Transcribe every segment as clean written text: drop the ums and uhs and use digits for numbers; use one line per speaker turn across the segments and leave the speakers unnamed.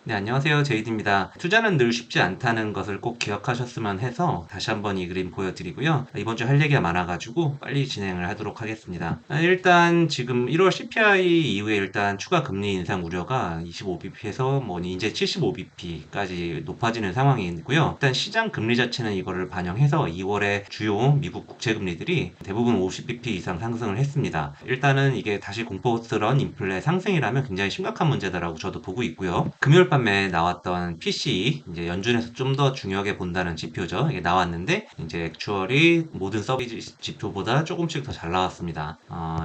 네, 안녕하세요. 제이드입니다. 투자는 늘 쉽지 않다는 것을 꼭 기억하셨으면 해서 다시 한번 이 그림 보여드리고요. 이번 주 할 얘기가 많아가지고 빨리 진행을 하도록 하겠습니다. 일단 지금 1월 CPI 이후에 일단 추가 금리 인상 우려가 25bp에서 뭐 이제 75bp까지 높아지는 상황이고요. 일단 시장 금리 자체는 이거를 반영해서 2월에 주요 미국 국채 금리들이 대부분 50bp 이상 상승을 했습니다. 일단은 이게 다시 공포스런 인플레 상승이라면 굉장히 심각한 문제다라고 저도 보고 있고요. 금요일 밤에 나왔던 PCE, 이제 연준에서 좀 더 중요하게 본다는 지표죠. 이게 나왔는데, 이제 액추얼이 모든 서비스 지표보다 조금씩 더 잘 나왔습니다.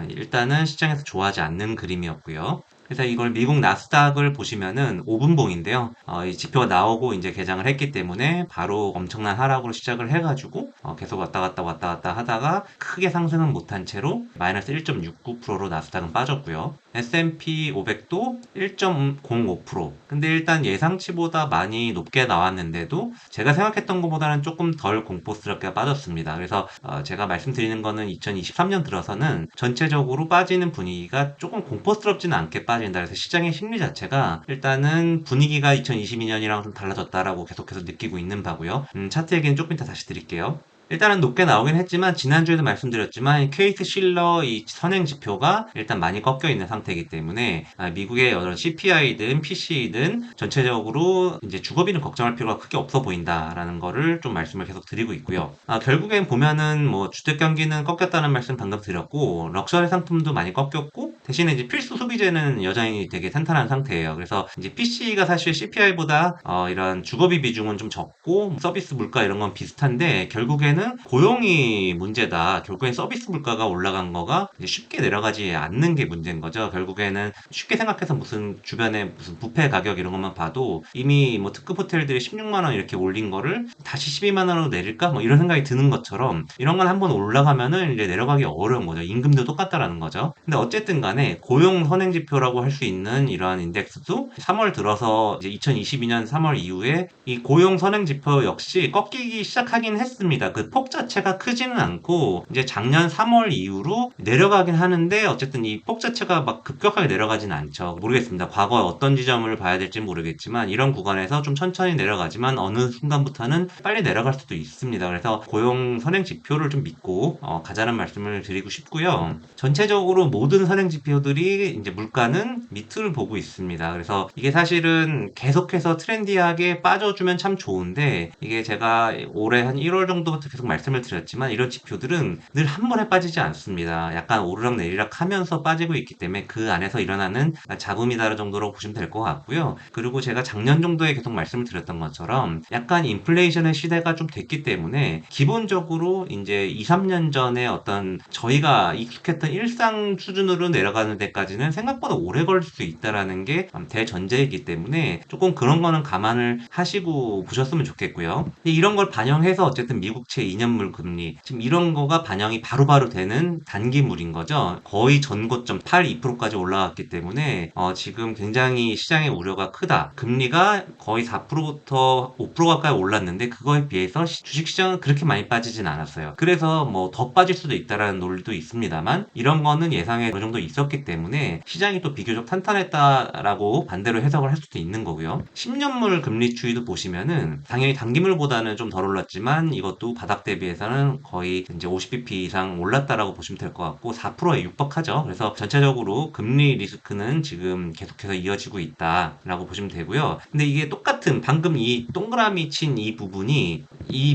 일단은 시장에서 좋아하지 않는 그림이었고요. 그래서 이걸 미국 나스닥을 보시면은 5분봉인데요. 이 지표가 나오고 이제 개장을 했기 때문에 바로 엄청난 하락으로 시작을 해가지고 계속 왔다 갔다 하다가 크게 상승은 못한 채로 마이너스 1.69%로 나스닥은 빠졌고요. S&P 500도 1.05%. 근데 일단 예상치보다 많이 높게 나왔는데도 제가 생각했던 것보다는 조금 덜 공포스럽게 빠졌습니다. 그래서 제가 말씀드리는 거는 2023년 들어서는 전체적으로 빠지는 분위기가 조금 공포스럽지는 않게 빠진다. 그래서 시장의 심리 자체가 일단은 분위기가 2022년이랑 좀 달라졌다라고 계속해서 느끼고 있는 바고요. 차트 얘기는 조금 이따 다시 드릴게요. 일단은 높게 나오긴 했지만 지난주에도 말씀드렸지만 케이트 실러 이 선행 지표가 일단 많이 꺾여 있는 상태이기 때문에 미국의 여러 CPI든 PC든 전체적으로 이제 주거비는 걱정할 필요가 크게 없어 보인다라는 거를 좀 말씀을 계속 드리고 있고요. 결국엔 보면은 뭐 주택 경기는 꺾였다는 말씀 방금 드렸고 럭셔리 상품도 많이 꺾였고 대신에 이제 필수 소비재는 여전히 되게 탄탄한 상태예요. 그래서 이제 PC가 사실 CPI보다 이런 주거비 비중은 좀 적고 서비스 물가 이런 건 비슷한데 결국에는 고용이 문제다. 결국엔 서비스 물가가 올라간 거가 이제 쉽게 내려가지 않는 게 문제인 거죠. 결국에는 쉽게 생각해서 무슨 주변에 무슨 뷔페 가격 이런 것만 봐도 이미 뭐 특급 호텔들이 16만 원 이렇게 올린 거를 다시 12만 원으로 내릴까? 뭐 이런 생각이 드는 것처럼 이런 건 한번 올라가면은 이제 내려가기 어려운 거죠. 임금도 똑같다라는 거죠. 근데 어쨌든 간에 고용 선행 지표라고 할 수 있는 이러한 인덱스도 3월 들어서 이제 2022년 3월 이후에 이 고용 선행 지표 역시 꺾이기 시작하긴 했습니다. 그 폭 자체가 크지는 않고 이제 작년 3월 이후로 내려가긴 하는데 어쨌든 이 폭 자체가 막 급격하게 내려가진 않죠. 모르겠습니다. 과거에 어떤 지점을 봐야 될지 모르겠지만 이런 구간에서 좀 천천히 내려가지만 어느 순간부터는 빨리 내려갈 수도 있습니다. 그래서 고용 선행 지표를 좀 믿고 가자는 말씀을 드리고 싶고요. 전체적으로 모든 선행 지표들이 이제 물가는 밑을 보고 있습니다. 그래서 이게 사실은 계속해서 트렌디하게 빠져주면 참 좋은데 이게 제가 올해 한 1월 정도부터 계속 말씀을 드렸지만 이런 지표들은 늘 한 번에 빠지지 않습니다. 약간 오르락 내리락 하면서 빠지고 있기 때문에 그 안에서 일어나는 잡음이다 정도로 보시면 될 것 같고요. 그리고 제가 작년 정도에 계속 말씀을 드렸던 것처럼 약간 인플레이션의 시대가 좀 됐기 때문에 기본적으로 이제 2, 3년 전에 어떤 저희가 익숙했던 일상 수준으로 내려가는 데까지는 생각보다 오래 걸릴 수 있다라는 게 대전제이기 때문에 조금 그런 거는 감안을 하시고 보셨으면 좋겠고요. 근데 이런 걸 반영해서 어쨌든 미국채 2년물 금리 지금 이런 거가 반영이 바로바로 되는 단기물인 거죠. 거의 전고점 8~2%까지 올라갔기 때문에 지금 굉장히 시장의 우려가 크다. 금리가 거의 4%부터 5% 가까이 올랐는데 그거에 비해서 주식시장은 그렇게 많이 빠지진 않았어요. 그래서 뭐 더 빠질 수도 있다라는 논리도 있습니다만 이런 거는 예상에 어느 정도 있었기 때문에 시장이 또 비교적 탄탄했다라고 반대로 해석을 할 수도 있는 거고요. 10년물 금리 추이도 보시면은 당연히 단기물보다는 좀 덜 올랐지만 이것도 바닥 대비해서는 거의 이제 50bp 이상 올랐다라고 보시면 될 것 같고 4%에 육박하죠. 그래서 전체적으로 금리 리스크는 지금 계속해서 이어지고 있다라고 보시면 되고요. 근데 이게 똑같은 방금 이 동그라미 친 이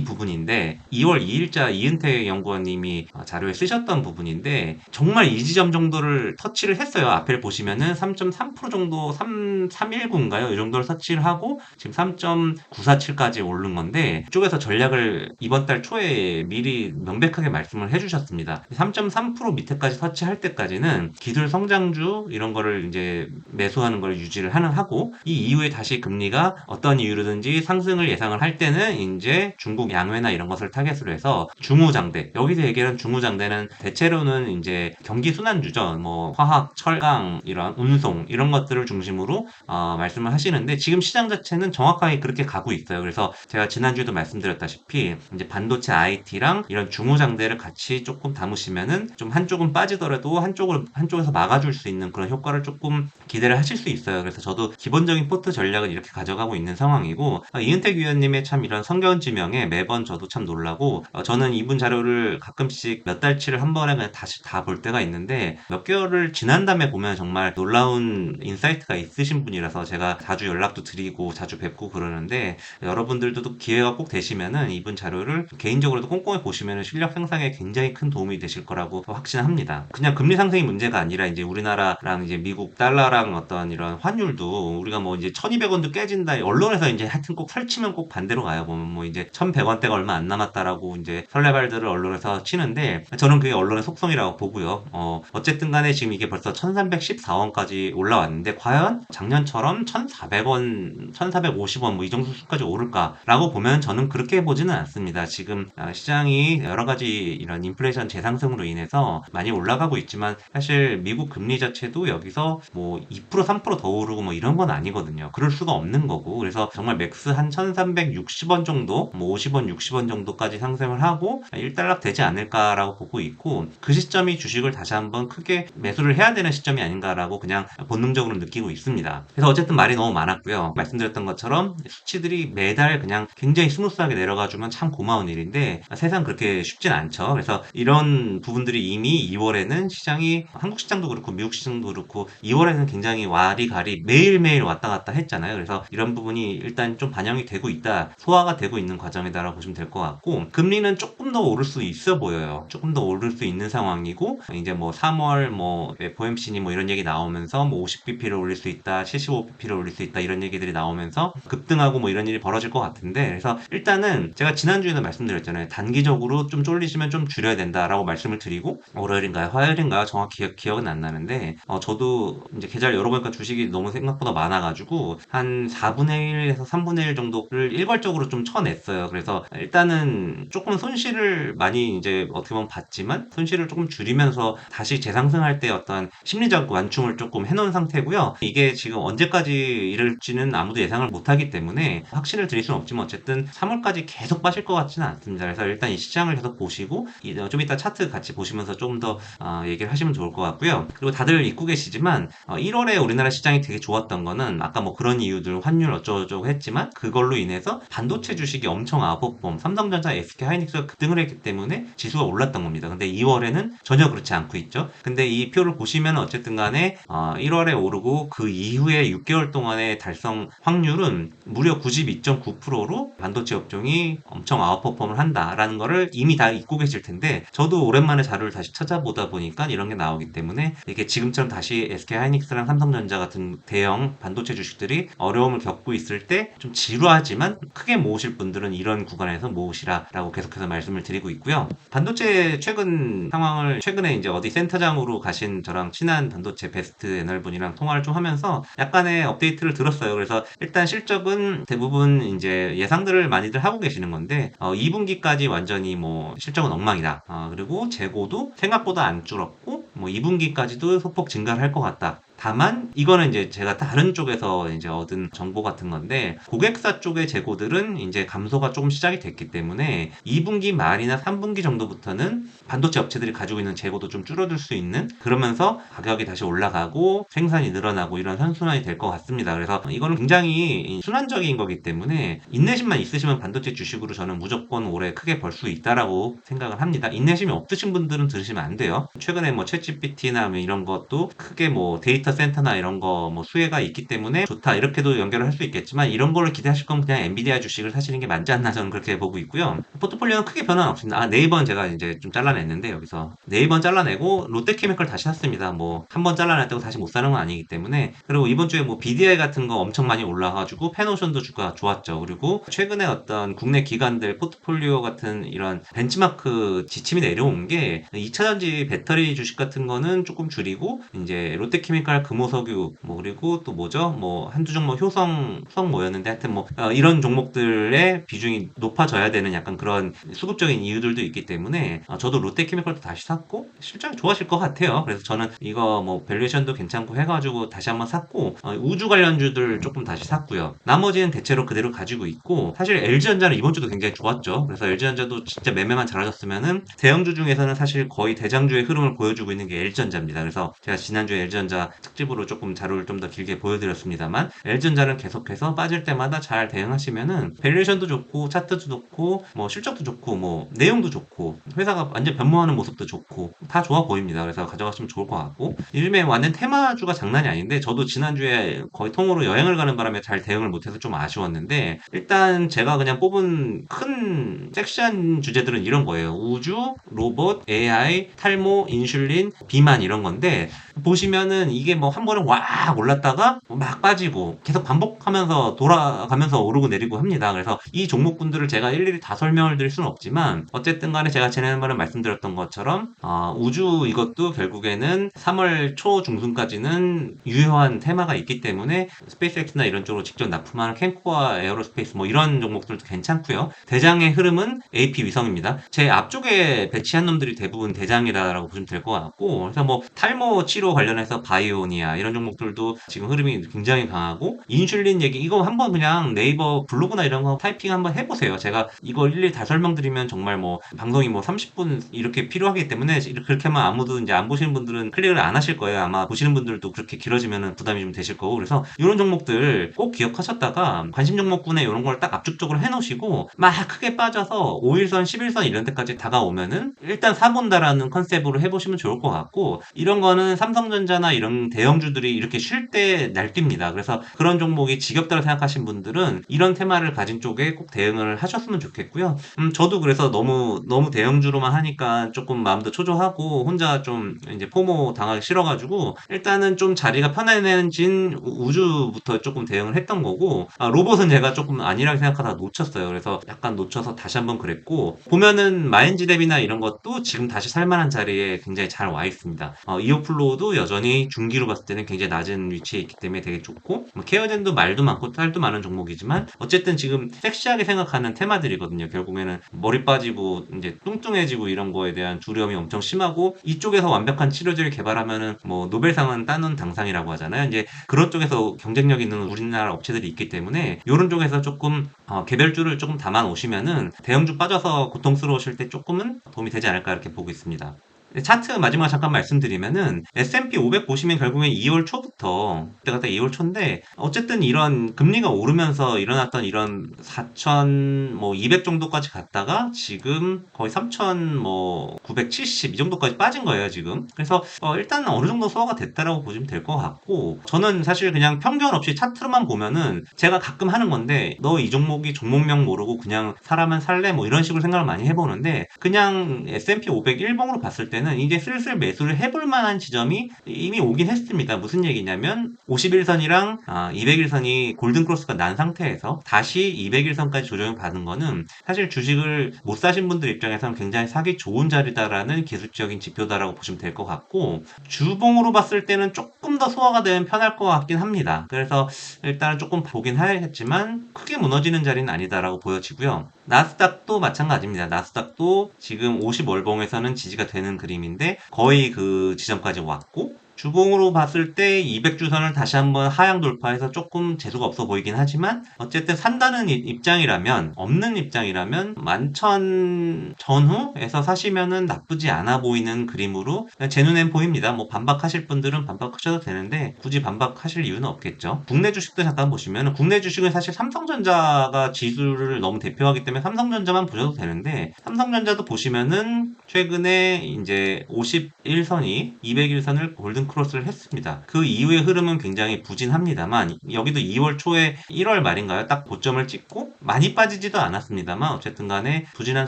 부분인데 2월 2일자 이은태 연구원님이 자료에 쓰셨던 부분인데 정말 이 지점 정도를 터치를 했어요. 앞에 보시면은 3.3% 정도 319인가요? 이 정도를 터치를 하고 지금 3.947까지 오른 건데 이쪽에서 전략을 이번 달 초에 미리 명백하게 말씀을 해주셨습니다. 3.3% 밑에까지 터치할 때까지는 기술 성장주 이런 거를 이제 매수하는 걸 유지를 하고 이 이후에 다시 금리가 어떤 이유로든지 상승을 예상을 할 때는 이제 중국 양회나 이런 것을 타겟으로 해서 중후장대 여기서 얘기하는 중후장대는 대체로는 이제 경기 순환주죠. 뭐 뭐 화학, 철강, 이런 운송 이런 것들을 중심으로 말씀을 하시는데 지금 시장 자체는 정확하게 그렇게 가고 있어요. 그래서 제가 지난주에도 말씀드렸다시피 이제 반도체 IT랑 이런 중후장대를 같이 조금 담으시면은 좀 한쪽은 빠지더라도 한쪽에서 막아줄 수 있는 그런 효과를 조금 기대를 하실 수 있어요. 그래서 저도 기본적인 포트 전략을 이렇게 가져가고 있는 상황이고 이은택 위원님의 참 이런 성견지명에 매번 저도 참 놀라고 저는 이분 자료를 가끔씩 몇 달치를 한 번에 그냥 다시 다 볼 때가 있는데 몇 개월을 지난 다음에 보면 정말 놀라운 인사이트가 있으신 분이라서 제가 자주 연락도 드리고 자주 뵙고 그러는데 여러분들도 기회가 꼭 되시면은 이분 자료를 개인적으로도 꼼꼼히 보시면은 실력 향상에 굉장히 큰 도움이 되실 거라고 확신합니다. 그냥 금리 상승이 문제가 아니라 이제 우리나라랑 이제 미국 달러랑 어떤 이런 환율도 우리가 뭐 이제 1200원도 깨진다 언론에서 이제 하여튼 꼭 설치면 꼭 반대로 가요. 보면 뭐 이제 1100원대가 얼마 안 남았다라고 이제 설레발들을 언론에서 치는데 저는 그게 언론의 속성이라고 보고요. 어쨌든 간에 지금 이게 벌써 1314원까지 올라왔는데 과연 작년처럼 1400원, 1450원 뭐 이 정도 수까지 오를까라고 보면 저는 그렇게 보지는 않습니다. 지금 시장이 여러 가지 이런 인플레이션 재상승으로 인해서 많이 올라가고 있지만 사실 미국 금리 자체도 여기서 뭐 2% 3%더 오르고 뭐 이런 건 아니거든요. 그럴 수가 없는 거고 그래서 정말 맥스 한 1360원 정도 뭐 50원 60원 정도까지 상승을 하고 일단락 되지 않을까라고 보고 있고 그 시점이 주식을 다시 한번 크게 매수를 해야 되는 시점이 아닌가라고 그냥 본능적으로 느끼고 있습니다. 그래서 어쨌든 말이 너무 많았고요. 말씀드렸던 것처럼 수치들이 매달 그냥 굉장히 스무스하게 내려가주면 참 고마운 일인데 세상 그렇게 쉽진 않죠. 그래서 이런 부분들이 이미 2월에는 시장이 한국 시장도 그렇고 미국 시장도 그렇고 2월에는 굉장히 와리가리 매일매일 왔다 갔다 했잖아요. 그래서 이런 부분이 일단 좀 반영이 되고 있다, 소화가 되고 있는 과정이다라고 보시면 될 것 같고 금리는 조금 더 오를 수 있어 보여요. 조금 더 오를 수 있는 상황이고 이제 뭐 3월 뭐 FOMC니 뭐 이런 얘기 나오면서 뭐 50bp를 올릴 수 있다, 75bp를 올릴 수 있다 이런 얘기들이 나오면서 급등하고 뭐 이런 일이 벌어질 것 같은데 그래서 일단은 제가 지난주에도 말씀드렸잖아요. 단기적으로 좀 쫄리시면 좀 줄여야 된다라고 말씀을 드리고 월요일인가요? 화요일인가요? 정확히 기억은 안 나는데 저도 이제 계좌를 열어보니까 주식이 너무 생각보다 많아가지고 한 4분의 1에서 3분의 1 정도를 일괄적으로 좀 쳐냈어요. 그래서 일단은 조금 손실을 많이 이제 어떻게 보면 봤지만 손실을 조금 줄이면서 다시 재상승할 때 어떤 심리적 완충을 조금 해놓은 상태고요. 이게 지금 언제까지 이럴지는 아무도 예상을 못하기 때문에 확신을 드릴 수는 없지만 어쨌든 3월까지 계속 빠질 것 같지는 않습니다. 그래서 일단 이 시장을 계속 보시고 좀 이따 차트 같이 보시면서 좀 더 얘기를 하시면 좋을 것 같고요. 그리고 다들 잊고 계시지만 1월에 우리나라 시장이 되게 좋았던 거는 아까 뭐 그런 이유들 환율 어쩌고저쩌고 했지만 그걸로 인해서 반도체 주식이 엄청 아웃퍼폼 삼성전자, SK하이닉스가 급등을 했기 때문에 지수가 올랐던 겁니다. 근데 2월에는 전혀 그렇지 않고 있죠. 근데 이 표를 보시면 어쨌든 간에 1월에 오르고 그 이후에 6개월 동안의 달성 확률은 무려 92.9%로 반도체 업종이 엄청 아웃퍼폼을 한다라는 거를 이미 다 잊고 계실 텐데 저도 오랜만에 자료를 다시 찾아보다 보니까 이런 게 나오기 때문에 이게 지금처럼 다시 SK하이닉스랑 삼성전자 같은 대형 반도체 주식들이 어려움을 겪고 있을 때 좀 지루하지만 크게 모으실 분들은 이런 구간에서 모으시라라고 계속해서 말씀을 드리고 있고요. 반도체 최근 상황을 최근에 이제 어디 센터장으로 가신 저랑 친한 반도체 베스트 애널분이랑 통화를 좀 하면서 약간의 업데이트를 들었어요. 그래서 일단 실적은 대부분 이제 예상들을 많이들 하고 계시는 건데 2분기까지 완전히 뭐 실적은 엉망이다. 그리고 재고도 생각보다 안 줄었고 뭐 2분기까지도 소폭 증가를 할 것 같다. 다만 이거는 이제 제가 다른 쪽에서 이제 얻은 정보 같은 건데 고객사 쪽의 재고들은 이제 감소가 조금 시작이 됐기 때문에 2분기 말이나 3분기 정도부터는 반도체 업체들이 가지고 있는 재고도 좀 줄어들 수 있는 그러면서 가격이 다시 올라가고 생산이 늘어나고 이런 선순환이 될 것 같습니다. 그래서 이거는 굉장히 순환적인 거기 때문에 인내심만 있으시면 반도체 주식으로 저는 무조건 올해 크게 벌 수 있다라고 생각을 합니다. 인내심이 없으신 분들은 들으시면 안 돼요. 최근에 뭐 챗GPT나 뭐 이런 것도 크게 뭐 데이터 센터나 이런 거 뭐 수혜가 있기 때문에 좋다 이렇게도 연결을 할 수 있겠지만 이런 걸로 기대하실 거면 그냥 엔비디아 주식을 사시는 게 맞지 않나 저는 그렇게 보고 있고요. 포트폴리오는 크게 변화는 없습니다. 네이버는 제가 이제 좀 잘라냈는데 여기서 네이버는 잘라내고 롯데케미컬 다시 샀습니다. 뭐 한 번 잘라냈다고 다시 못 사는 건 아니기 때문에 그리고 이번 주에 뭐 BDI 같은 거 엄청 많이 올라가지고 페노션도 주가 좋았죠. 그리고 최근에 어떤 국내 기관들 포트폴리오 같은 이런 벤치마크 지침이 내려온 게 2차전지 배터리 주식 같은 거는 조금 줄이고 이제 롯데케미칼 메탈, 금호석유, 뭐 그리고 또 뭐죠? 뭐 한두 종목 효성 뭐였는데 하여튼 뭐 이런 종목들의 비중이 높아져야 되는 약간 그런 수급적인 이유들도 있기 때문에 저도 롯데케미컬도 다시 샀고 실적이 좋아질 것 같아요. 그래서 저는 이거 뭐 밸류에이션도 괜찮고 해가지고 다시 한번 샀고 우주 관련주들 조금 다시 샀고요. 나머지는 대체로 그대로 가지고 있고 사실 LG전자는 이번 주도 굉장히 좋았죠. 그래서 LG전자도 진짜 매매만 잘하셨으면은 대형주 중에서는 사실 거의 대장주의 흐름을 보여주고 있는 게 LG전자입니다. 그래서 제가 지난주에 LG전자 특집으로 조금 자료를 좀 더 길게 보여드렸습니다만 LG전자는 계속해서 빠질 때마다 잘 대응하시면은 밸류에이션도 좋고 차트도 좋고 뭐 실적도 좋고 뭐 내용도 좋고 회사가 완전 변모하는 모습도 좋고 다 좋아 보입니다. 그래서 가져가시면 좋을 것 같고 요즘에 완전 테마주가 장난이 아닌데 저도 지난주에 거의 통으로 여행을 가는 바람에 잘 대응을 못해서 좀 아쉬웠는데 일단 제가 그냥 뽑은 큰 섹시한 주제들은 이런 거예요. 우주, 로봇, AI, 탈모, 인슐린, 비만 이런 건데 보시면은 이게 뭐 한 번은 왁 올랐다가 막 빠지고 계속 반복하면서 돌아가면서 오르고 내리고 합니다. 그래서 이 종목군들을 제가 일일이 다 설명을 드릴 수는 없지만 어쨌든 간에 제가 지난번에 말씀드렸던 것처럼 우주 이것도 결국에는 3월 초 중순까지는 유효한 테마가 있기 때문에 스페이스X나 이런 쪽으로 직접 납품하는 캠코와 에어로스페이스 뭐 이런 종목들도 괜찮고요. 대장의 흐름은 AP 위성입니다. 제 앞쪽에 배치한 놈들이 대부분 대장이라고 보시면 될 것 같고 그래서 뭐 탈모 치료 관련해서 바이오니아 이런 종목들도 지금 흐름이 굉장히 강하고 인슐린 얘기 이거 한번 그냥 네이버 블로그나 이런 거 타이핑 한번 해보세요. 제가 이거 일일이 다 설명드리면 정말 뭐 방송이 뭐 30분 이렇게 필요하기 때문에 그렇게만 아무도 이제 안 보시는 분들은 클릭을 안 하실 거예요. 아마 보시는 분들도 그렇게 길어지면 부담이 좀 되실 거고 그래서 이런 종목들 꼭 기억하셨다가 관심 종목군에 이런 걸 딱 압축적으로 해놓으시고 막 크게 빠져서 5일선, 11선 이런 데까지 다가오면은 일단 사본다라는 컨셉으로 해보시면 좋을 것 같고 이런 거는 삼성전자나 이런 대형주들이 이렇게 쉴 때 날뛰입니다. 그래서 그런 종목이 지겹다고 생각하신 분들은 이런 테마를 가진 쪽에 꼭 대응을 하셨으면 좋겠고요. 저도 그래서 너무 대형주로만 하니까 조금 마음도 초조하고 혼자 좀 이제 포모 당하기 싫어가지고 일단은 좀 자리가 편안해진 우주부터 조금 대응을 했던 거고 로봇은 제가 조금 아니라고 생각하다가 놓쳤어요. 그래서 약간 놓쳐서 다시 한번 그랬고 보면은 마인지랩이나 이런 것도 지금 다시 살만한 자리에 굉장히 잘 와 있습니다. 이오플로우도 여전히 중기로 봤을 때는 굉장히 낮은 위치에 있기 때문에 되게 좋고 뭐 케어젠도 말도 많고 탈도 많은 종목이지만 어쨌든 지금 섹시하게 생각하는 테마들이거든요. 결국에는 머리 빠지고 이제 뚱뚱해지고 이런 거에 대한 두려움이 엄청 심하고 이쪽에서 완벽한 치료제를 개발하면은 뭐 노벨상은 따는 당상이라고 하잖아요. 이제 그런 쪽에서 경쟁력 있는 우리나라 업체들이 있기 때문에 이런 쪽에서 조금 개별주를 조금 담아 놓으시면은 대형주 빠져서 고통스러우실 때 조금은 도움이 되지 않을까 이렇게 보고 있습니다. 차트 마지막 잠깐 말씀드리면은 S&P 500 보시면 결국엔 2월 초부터 그때가 딱 2월 초인데 어쨌든 이런 금리가 오르면서 일어났던 이런 4천 뭐 200 정도까지 갔다가 지금 거의 3천 뭐 970 이 정도까지 빠진 거예요 지금. 그래서 일단 어느 정도 소화가 됐다라고 보시면 될 것 같고 저는 사실 그냥 편견 없이 차트로만 보면은 제가 가끔 하는 건데 너 이 종목이 종목명 모르고 그냥 사라면 살래 뭐 이런 식으로 생각을 많이 해보는데 그냥 S&P 500 일봉으로 봤을 때는 이제 슬슬 매수를 해볼 만한 지점이 이미 오긴 했습니다. 무슨 얘기냐면 51선이랑 200일선이 골든크로스가 난 상태에서 다시 200일선까지 조정을 받은 거는 사실 주식을 못 사신 분들 입장에서는 굉장히 사기 좋은 자리다라는 기술적인 지표다라고 보시면 될 것 같고 주봉으로 봤을 때는 조금 더 소화가 되면 편할 것 같긴 합니다. 그래서 일단은 조금 보긴 해야겠지만 크게 무너지는 자리는 아니다라고 보여지고요. 나스닥도 마찬가지입니다. 나스닥도 지금 50월봉에서는 지지가 되는 그림인데 거의 그 지점까지 왔고 주봉으로 봤을 때 200주선을 다시 한번 하향 돌파해서 조금 재수가 없어 보이긴 하지만 어쨌든 산다는 입장이라면 없는 입장이라면 11,000 전후에서 사시면은 나쁘지 않아 보이는 그림으로 제 눈엔 보입니다. 뭐 반박하실 분들은 반박하셔도 되는데 굳이 반박하실 이유는 없겠죠. 국내 주식도 잠깐 보시면 국내 주식은 사실 삼성전자가 지수를 너무 대표하기 때문에 삼성전자만 보셔도 되는데 삼성전자도 보시면은 최근에 이제 51선이 201선을 골든 크로스를 했습니다. 그 이후의 흐름은 굉장히 부진합니다만 여기도 2월 초에 1월 말인가요? 딱 고점을 찍고 많이 빠지지도 않았습니다만 어쨌든 간에 부진한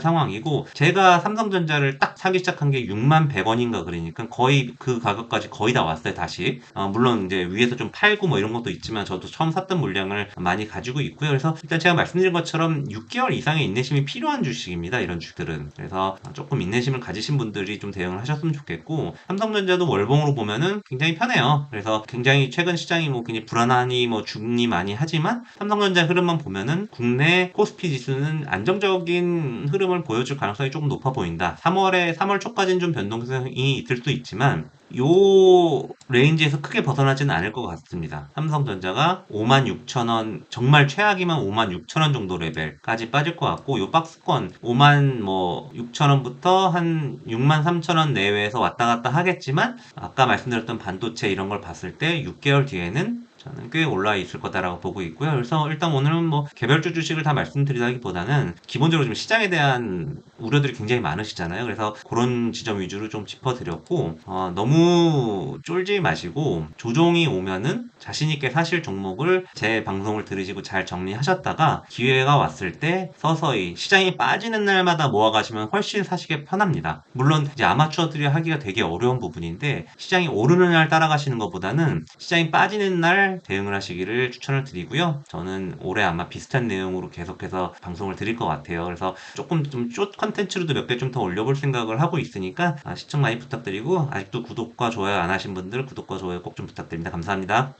상황이고 제가 삼성전자를 딱 사기 시작한 게 6만 100원인가 그러니까 거의 그 가격까지 거의 다 왔어요 다시. 물론 이제 위에서 좀 팔고 뭐 이런 것도 있지만 저도 처음 샀던 물량을 많이 가지고 있고요. 그래서 일단 제가 말씀드린 것처럼 6개월 이상의 인내심이 필요한 주식입니다. 이런 주식들은. 그래서 조금 인내심을 가지신 분들이 좀 대응을 하셨으면 좋겠고 삼성전자도 월봉으로 보면은 보면은 굉장히 편해요. 그래서 굉장히 최근 시장이 뭐 굉장히 불안하니 뭐 죽니 많이 하지만 삼성전자 흐름만 보면은 국내 코스피 지수는 안정적인 흐름을 보여줄 가능성이 조금 높아 보인다. 3월 초까지는 좀 변동성이 있을 수 있지만 요 레인지에서 크게 벗어나지는 않을 것 같습니다. 삼성전자가 56,000원, 정말 최악이면 56,000원 정도 레벨까지 빠질 것 같고, 요 박스권 5만 뭐 6,000원부터 한 63,000원 내외에서 왔다 갔다 하겠지만, 아까 말씀드렸던 반도체 이런 걸 봤을 때 6개월 뒤에는 저는 꽤 올라 있을 거다라고 보고 있고요. 그래서 일단 오늘은 뭐 개별주 주식을 다 말씀드리다기보다는 기본적으로 지금 시장에 대한 우려들이 굉장히 많으시잖아요. 그래서 그런 지점 위주로 좀 짚어드렸고, 너무 쫄지 마시고 조종이 오면은 자신 있게 사실 종목을 제 방송을 들으시고 잘 정리하셨다가 기회가 왔을 때 서서히 시장이 빠지는 날마다 모아가시면 훨씬 사시기 편합니다. 물론 이제 아마추어들이 하기가 되게 어려운 부분인데 시장이 오르는 날 따라가시는 것보다는 시장이 빠지는 날 대응을 하시기를 추천을 드리고요. 저는 올해 아마 비슷한 내용으로 계속해서 방송을 드릴 것 같아요. 그래서 조금 좀 숏 컨텐츠로도 몇 개 좀 더 올려볼 생각을 하고 있으니까 시청 많이 부탁드리고 아직도 구독과 좋아요 안 하신 분들 구독과 좋아요 꼭 좀 부탁드립니다. 감사합니다.